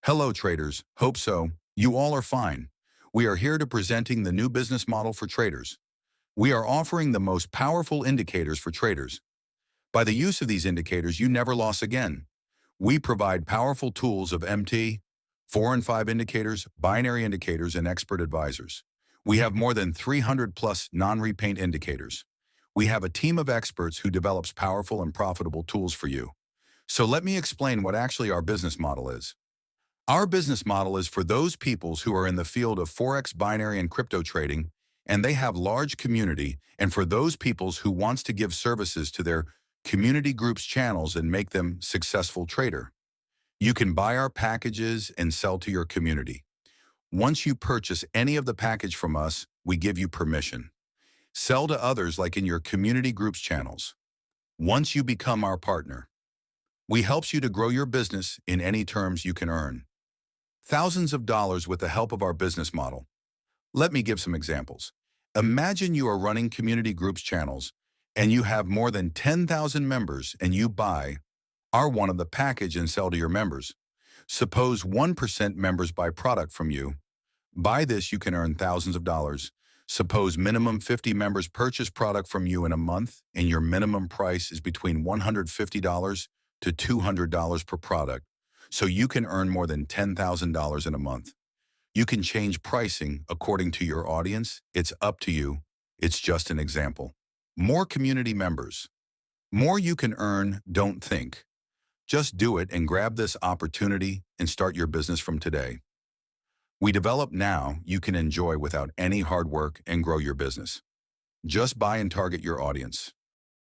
Hello traders, hope so. You all are fine. We are here to presenting the new business model for traders. We are offering the most powerful indicators for traders. By the use of these indicators, you never lose again. We provide powerful tools of MT, 4 and 5 indicators, binary indicators, and expert advisors. We have more than 300 plus non-repaint indicators. We have a team of experts who develops powerful and profitable tools for you. So let me explain what actually our business model is. Our business model is for those peoples who are in the field of Forex, binary, and crypto trading, and they have large community, and for those peoples who wants to give services to their community groups channels and make them successful trader. You can buy our packages and sell to your community. Once you purchase any of the package from us, we give you permission. Sell to others like in your community groups channels. Once you become our partner, we helps you to grow your business in any terms you can earn thousands of dollars with the help of our business model. Let me give some examples. Imagine you are running community groups channels and you have more than 10,000 members and you buy our one of the package and sell to your members. Suppose 1% members buy product from you. By this, you can earn thousands of dollars. Suppose minimum 50 members purchase product from you in a month and your minimum price is between $150 to $200 per product. So you can earn more than $10,000 in a month. You can change pricing according to your audience. It's up to you. It's just an example. More community members. More you can earn, don't think. Just do it and grab this opportunity and start your business from today. We develop now you can enjoy without any hard work and grow your business. Just buy and target your audience.